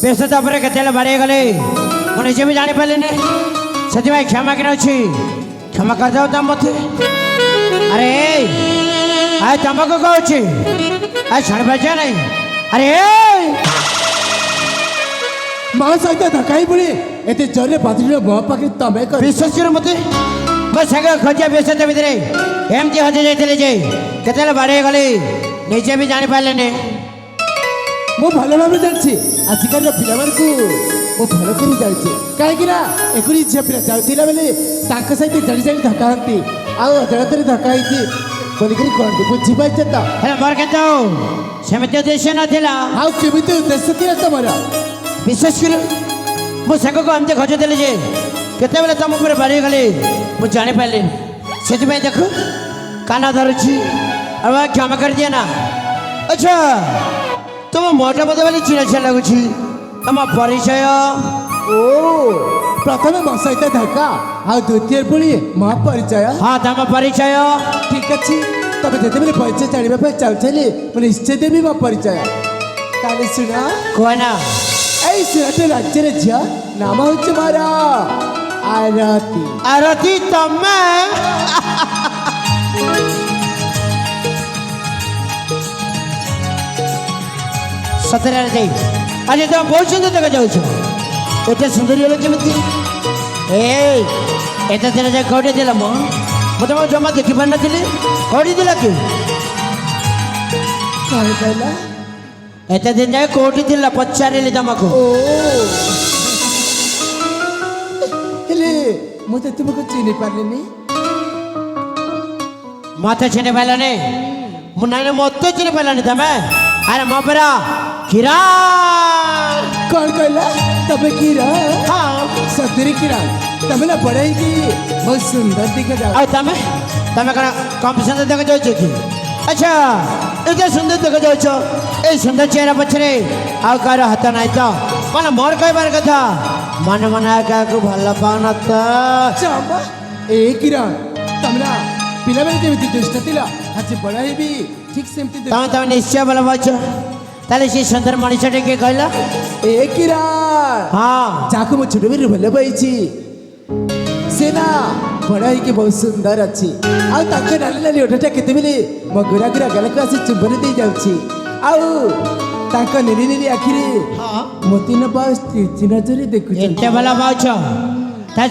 Base तापर केते बाड़े गले मैं निजे भी जानी पारे से क्षमा कि अच्छी क्षमा कर दो तुम मत अरे आए तुमको कहूँ आए छाड़ पाचा नहीं अरे माँ सहित धक्का पड़े एत जोरे बाथरूम मो पाखे तमें विश्वास कर मत मैं सांग खोजा व्यस्त भितर एमती हजि जाते जे केते बाड़े गले निजे भी जानी पारे मु भल भाव जानी आजिकल पिला मु भल कर जानी कहीं एकुरी झील पिला जाऊला बेले सहित जड़ी जड़ी धक्का हाँती आजड़ते धक्का होती बोलिक कहते बुझीपार तो मोर के सेमती उद्देश्य नाला आमती उद्देश्य थी तुम विश्वास कर मो सांग को एमती खोजुली जे केते तुम ऊपर बाड़ी गले मुझे जापारे से देख काना धरुची अब क्षमा कर दिए ना अच्छा तुम मोटा मत बोली चिना चिना लगुच तुम परिचय ओ प्रथम मो सहित धक्का द्वितीय पुणी मो परिचय हाँ तुम परिचय ठीक अच्छे तुम जिते परिचय जानापी चाहूली मुझे निश्चय देवी मो परिचय ताले शुण कहना यही सुरत राज्य झील नाम हूँ मोर आरती आरती तमे सतरे आज तुम बहुत सुंदर देखा जाऊ एत सुंदर केमी एत दिन जाए कौटे दिल मुझे जमा देखी पार नी कौटी दिल कि एत दिन जाए कौटी दिल पचारे तुमको मुझे तुमको चिन्ह पारे मत चिन्ह पारानी मुझे मत चिन्ह पारानी तमें अरे मो परा किरण कौन कहला तबे किरण हाँ सतरी किरण तबे ना बड़े की बहुत सुंदर दिखा जाओ तमें तमें कौन कम सुंदर देखा जाओ कि अच्छा इतना सुंदर देखा जाओ ये सुंदर चेहरा पछरे आउ कार हाथ ना तो कौन मोर कहबार कथा मन मन क्या भल पान चंबा ए किरण तमना पिला बेले जेमिति दुष्ट थिला आज बड़ा हेबी ठीक सेमति तमें निश्चय भल पाच ताले सी सुंदर मनीषटे किए कहला ए किरण हाँ जाको मो छोट बेर भल पाइछि सेना बड़ा है कि बहुत सुंदर अच्छी आउ ताके नाली नाली ओठटा केते बेले मो गुरा गुरा गलक आसी चुंबन दे जाउछि आउ ताका नीली नीली आखिरे हाँ मोती न पास चिना चोरी देखु एते भल पाच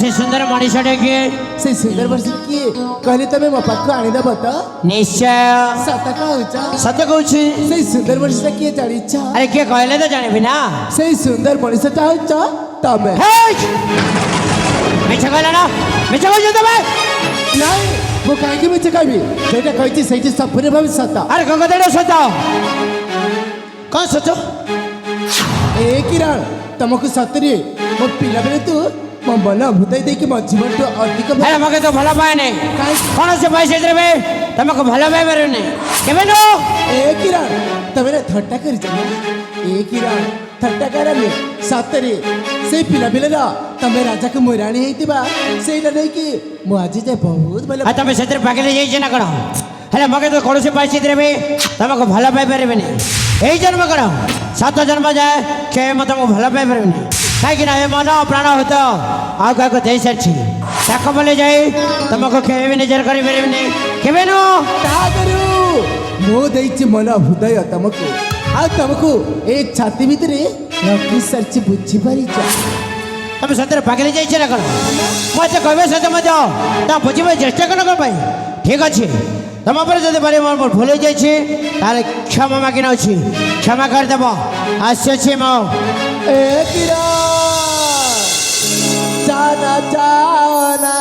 से सुंदर मनीषटे किए से सुंदर वर्ष किए कहले तमे मो पाखो आनी दब त निश्चय सत कहउछ सत्य कहूँ से सुंदर वर्ष किए जानी छ अरे किए कहले तो जाने ना से सुंदर मनीष चाहउछ तमे मिछ कहला ना मिछ कहू तमें नहीं मो काहे मिछ कहबी सेटा कहिछि सेठी सफरे भाव सत अरे गंगाधर सच कौन सच ए किरण तुमको सतरे मो पिला बेले तू मो मन भूताई देकी मो जीवन तो अधिक अरे मगे तो भल पाए नहीं कौन से पैसे देवे तुमको भल पाए पारे नहीं केबे नो ए किरण तमें थट्टा कर ए किरण थट्टा करले सतरे से पिला बेले रा तमे राजा के मोराणी हेतिबा सेटा नै कि मो आज जे बहुत भल आ तमे सेतर पागले जाई ना कण हेले मगे तो कौन से पैसे देवे तुमको भल पाए पारे नहीं यही जन्म कण 7 जन्म जाए के तुमको भल पाए पारे नहीं कहीं ये मन प्राण हो तो आउ क्या दे सारी ताक बोले जाए तुमको केवे भी निजर कर केवे नो मो देछि मन हृदय तुमको आ तुमको एक छाती भीतर रखी सरची बुझी पारी तुम सतरे पागले जाइए ना कौन मत कहे सत मत तुम बुझे चेष्टा कर पाई ठीक अच्छे तुम पर जब बारे मोर भूल जाइए क्षमा मागिन अच्छी क्षमा करदेव आसी मो ए किरण जाना जाना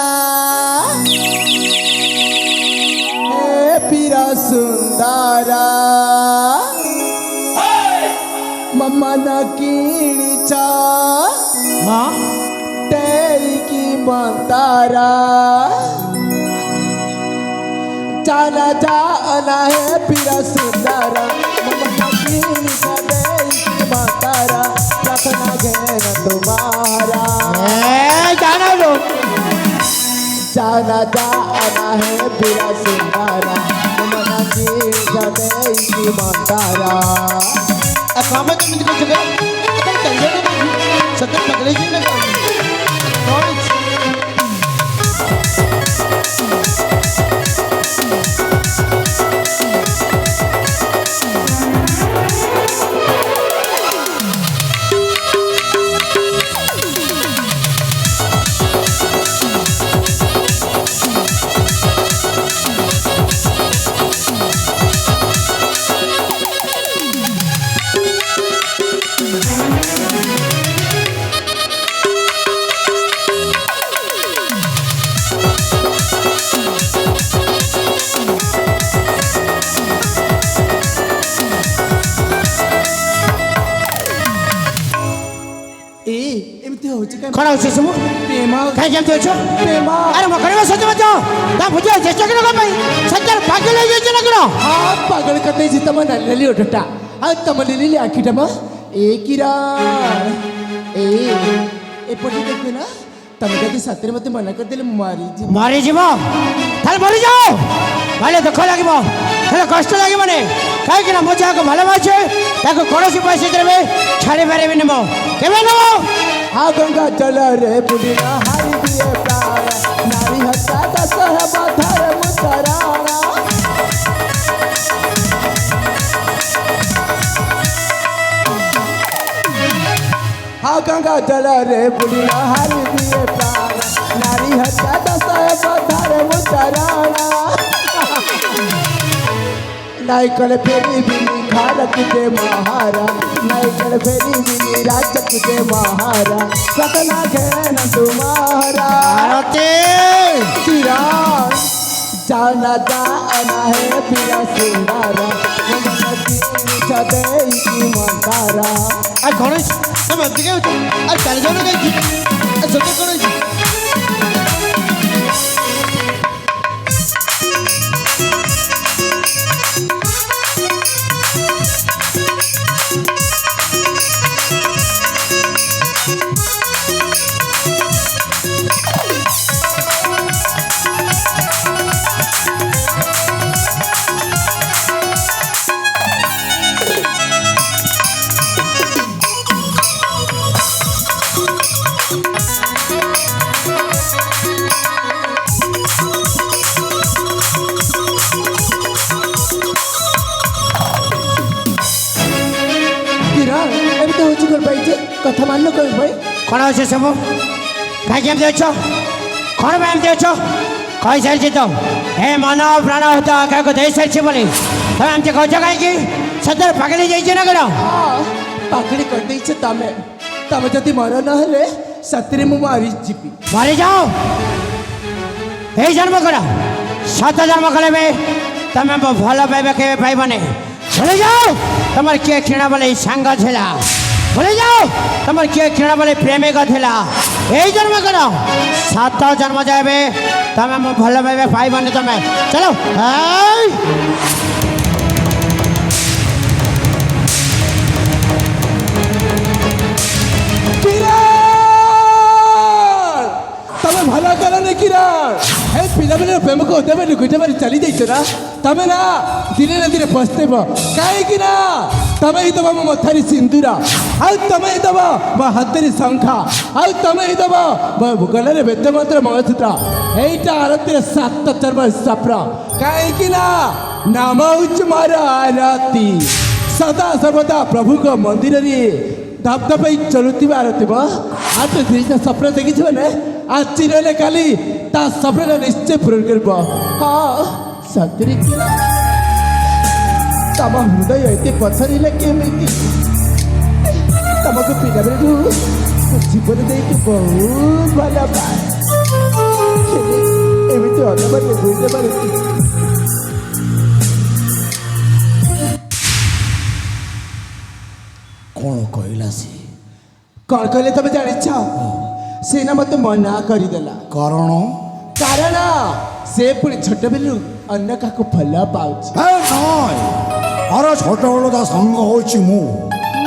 ए पीरा सुंदरा मम्मा न किणी हाँ तेरी की मंतारा जाना जाना है पीरा सुंदरा मम्मा न किणी तेरी की मंतारा प्रार्थना घेन तुम्हारा जाना लो जाना जाना है पीरा सुंदरा मम्मा न किणी तेरी की मंतारा अब काम तुम ସତରେ ପାଗଳ ହେଇଯିବି ନା କଣ? କଣ ହେଇଛି? ଏମିତି ହଉଛି କାଇଁ? କ'ଣ ହଉଛି ସବୁ ପ୍ରେମ କାହିଁ କେମିତି ଅଛ ପ୍ରେମ ଆରେ ମୋ କରିବା ସତ୍ୟ ମଧ୍ୟ ତା ବୁଝିବା ଚେଷ୍ଟା କର କ'ଣ ପାଇଁ ସତ୍ୟରେ ପାଗଳ ହେଇଯାଇଛି ନା କ'ଣ ହଁ ପାଗଳ କରିଦେଇଛି ତମ ନାଲି ନାଲି ଓଠଟା ଆଉ ତମ ଲିଲି ଆଖିଟା ମ ଏ କିରଣ ଏପଟେ ଦେଖିବେ ନା ତମେ ଯଦି ସତରେ ମତେ ମନା କରିଦେଲେ ମରିଯିବ ମରିଯିବ ତାହେଲେ ମରିଯାଅ ଭାଇଲେ ଦୁଃଖ ଲାଗିବ ହେଲେ କଷ୍ଟ ଲାଗିବନି କାହିଁକି ନା ମୁଁ ଯାହାକୁ ଭଲପାଉଛି ତାକୁ କୌଣସି ପରିସ୍ଥିତିରେ ବି ଛାଡ଼ି ପାରିବିନି ମୁଁ କେବେ ନେବ हाँ गंगा जल रे बुढ़िया हारी दिए प्राण नारी हत्या दस है बधर मुतराना हाँ गंगा जल रे बुढ़िया हारी दिए प्राण नारी हत्या दस है बधर मुतराना नाई कल फेरी बिनी खारक दे महारा नाई कल फेरी बिनी राजक दे महारा सतना घेन तुम्हारा आरती किरण जाना जाना है पिया सिंगारा छदे की मंदारा আর গণেশ তুমি এদিকে আর চালি যাবে না কি আর সত্যি কোন হয়েছে? किरण एमती होची कर पाइजे कथा मान कर भाई କ'ଣ ଅଛି ସବୁ କାହିଁକି ଏମିତି ଅଛ କ'ଣ ପାଇଁ ଏମିତି ଅଛ କହିସାରିଛି ତ ଏ ମନ ପ୍ରାଣ ହତ କାହାକୁ ଦେଇସାରିଛି ବୋଲି ତମେ ଏମିତି କହୁଛ କାହିଁକି ସତରେ ପାଗଳ ହେଇଯାଇଛି ନା କ'ଣ ପାଗଳି କରିଦେଇଛ ତମେ ତମେ ଯଦି ମର ନହେଲେ ସତରେ ମୁଁ ମରିଯିବି ମରିଯାଅ ଏଇ ଜନ୍ମ କର ସାତ ଜନ୍ମ କଲେ ବି ତମେ ମୋ ଭଲ ପାଇବା କେବେ ପାଇବନି ଭୁଲି ଯାଅ ତମର କିଏ କ୍ଷୀଣ ବୋଲି ସାଙ୍ଗ ଥିଲା ଭୁଲି ଯାଅ ତମର କିଏ କ୍ଷୀଣ ବୋଲି ପ୍ରେମିକ ଥିଲା ଏଇ ଜନ୍ମ କର ସାତ ଜନ୍ମ ଯାଏ ତମେ ମୋ ଭଲ ପାଇବା ପାଇବନି ତମେ ଚାଲ ହେଇ किरण तमे भला करने किरण हे पिला बेले प्रेम को देबे लुकुटे मारी चली जाइछ ना तमे ना दिने ना दिने पछतेब काहे कि ना तमे ही दबा मो मथारी सिंदूरा आ तमे ही दबा मो हातरी शंखा आ तमे ही दबा मो गले वेद मंत्र मंगलसूत्र एटा आरती सात चर्म सप्र काहे कि ना नाम उच्च मार आरती सदा सर्वदा प्रभु को मंदिर रे धपधप चलुवा आरती आज तो धीरे स्वप्न देखी मैंने आज चिरले काली ता स्वप्न निश्चय पूरण कर हाँ सतरी तम हृदय एत पथरिले केमिति तुमको पिला बेलू जीवन देती बहुत भल पाए एमती अधबार बुझे पारे କଣ କହିଲା ସେ? कौन कहले तुम जानिछ से ना मत मना करदेला କାରଣ कारण से पुणी छोट बेलू अन्य का भल पाऊँ ହେ ନାଇଁ ଆରେ ଛୋଟବେଳୁ ତା ସାଙ୍ଗ ହେଉଛି ମୁଁ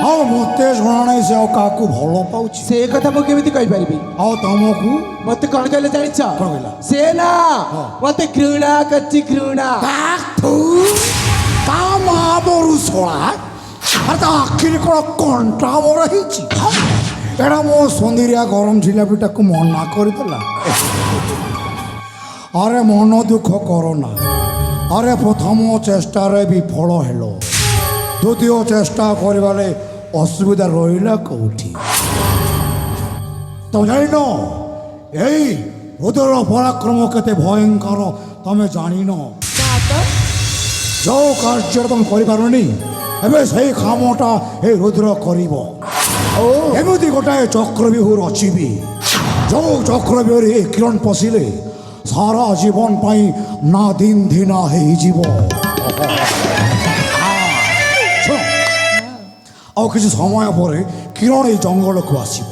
ଆଉ ମୋତେ ଜଣା ନାହିଁ ସେ ଆଉ କାହାକୁ ଭଲ ପାଉଛି से कथा मुझे केमी कहीपरि ଆଉ ତମକୁ मत कौन कहले जानिछ କଣ କହିଲା? से ना मत घृणा करछि घृणा ତା ମା ବରୁ ଶଳା ଆରେ ତା ଆଖିରେ କ'ଣ କଣ୍ଟା ମର ହେଇଛି ଏଇଟା ମୋ ସନ୍ଧିରିଆ ଗରମ ଜିଲାପିଟାକୁ ମନା କରିଦେଲା। ଆରେ ମନ ଦୁଃଖ କରନା, ଆରେ ପ୍ରଥମ ଚେଷ୍ଟାରେ ବିଫଳ ହେଲ, ଦ୍ୱିତୀୟ ଚେଷ୍ଟା କରିବାରେ ଅସୁବିଧା ରହିଲା କେଉଁଠି? ତମେ ଜାଣିନ ଏଇ ରୁଦ୍ରର ପରାକ୍ରମ କେତେ ଭୟଙ୍କର ତମେ ଜାଣିନ? ଯେଉଁ କାର୍ଯ୍ୟ ତମେ କରିପାରୁନି ଏବେ ସେଇ କାମଟା ଏଇ ରୁଦ୍ର କରିବ। ଏମିତି ଗୋଟାଏ ଚକ୍ରବ୍ୟୁହ ରଚିବି, ଯେଉଁ ଚକ୍ରବ୍ୟୁହରେ ଏ କିରଣ ପଶିଲେ ସାରା ଜୀବନ ପାଇଁ ନା ଦିନ ଧିନା ହେଇଯିବ। ଶୁଣ, ଆଉ କିଛି ସମୟ ପରେ କିରଣ ଏଇ ଜଙ୍ଗଲକୁ ଆସିବ,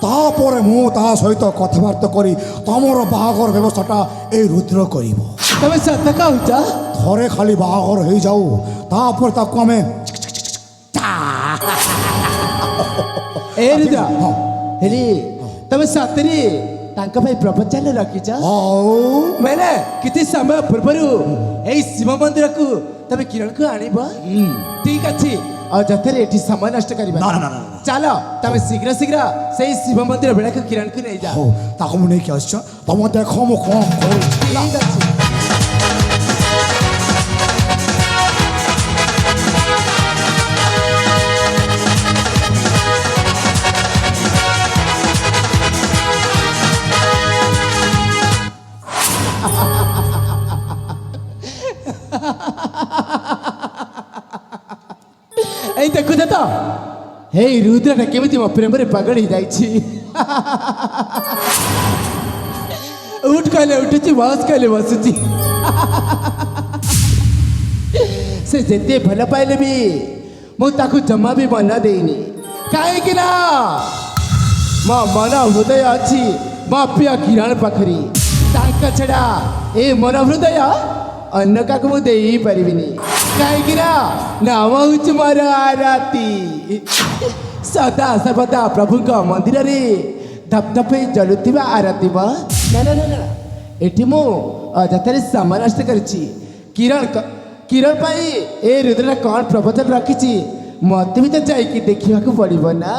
ତାପରେ ମୁଁ ତା ସହିତ କଥାବାର୍ତ୍ତା କରି ତମର ବାହାଘର ବ୍ୟବସ୍ଥାଟା ଏଇ ରୁଦ୍ର କରିବ। ତମେ ସତ କହୁଛ? ଥରେ ଖାଲି ବାହାଘର ହେଇଯାଉ, ତାପରେ ତାକୁ ଆମେ ଏ ରୁଦ୍ର, ହେରି ତମେ ସତରେ ତାଙ୍କ ପାଇଁ ପ୍ରପୋଜାଲ ରଖିଛ? ଆଉ ମାନେ କିଛି ସମୟ ପୂର୍ବରୁ ଏଇ ଶିବ ମନ୍ଦିରକୁ ତମେ କିରଣକୁ ଆଣିବ? ଠିକ ଅଛି, ଆଉ ଯଥାରେ ଏଠି ସମୟ ନଷ୍ଟ କରିବା। ନା, ନା, ନା, ନା। ଚାଲ ତମେ ଶୀଘ୍ର ଶୀଘ୍ର ସେଇ ଶିବ ମନ୍ଦିର ବେଳାକୁ କିରଣକୁ ନେଇଯାଅ। ହଉ, ତାକୁ ମୁଁ ନେଇକି ଆସିଛ, ତମେ ଦେଖ ମୁଁ କ'ଣ କରୁଛି। ଠିକ ଅଛି। এই ଦେଖୁଛ ତ, ହେଇ ରୁଦ୍ରଟା କେମିତି ମୋ ପ୍ରେମରେ ପାଗଳ ହେଇଯାଇଛି। ଉଠ କହିଲେ ଉଠୁଛି, ବସ କହିଲେ ବସୁଛି। ସେ ଯେତେ ଭଲ ପାଇଲେ ବି ମୁଁ ତାକୁ ଜମା ବି ମନ ଦେଇନି, କାହିଁକି ନା ମୋ ମନ ହୃଦୟ ଅଛି ମୋ ପ୍ରିୟ କିରଣ ପାଖରେ। ତାଙ୍କ ଛଡ଼ା ଏ ମନ ହୃଦୟ ଅନ୍ୟ କାହାକୁ ମୁଁ ଦେଇପାରିବିନି, କାହିଁକି ନା ନାମ ହେଉଛି ମୋର ଆରତି। ସଦା ସର୍ବଦା ପ୍ରଭୁଙ୍କ ମନ୍ଦିରରେ ଧପ ଧପ ହେଇ ଜଳୁଥିବା ଆରତି। ନା ନା ନା ନା, ଏଠି ମୁଁ ଅଯଥାରେ ସମୟ ନଷ୍ଟ କରିଛି। କିରଣ ପାଇଁ ଏ ରୁଦ୍ରଟା କ'ଣ ପ୍ରବଚନ ରଖିଛି ମତେ ବି ତ ଯାଇକି ଦେଖିବାକୁ ପଡ଼ିବ ନା।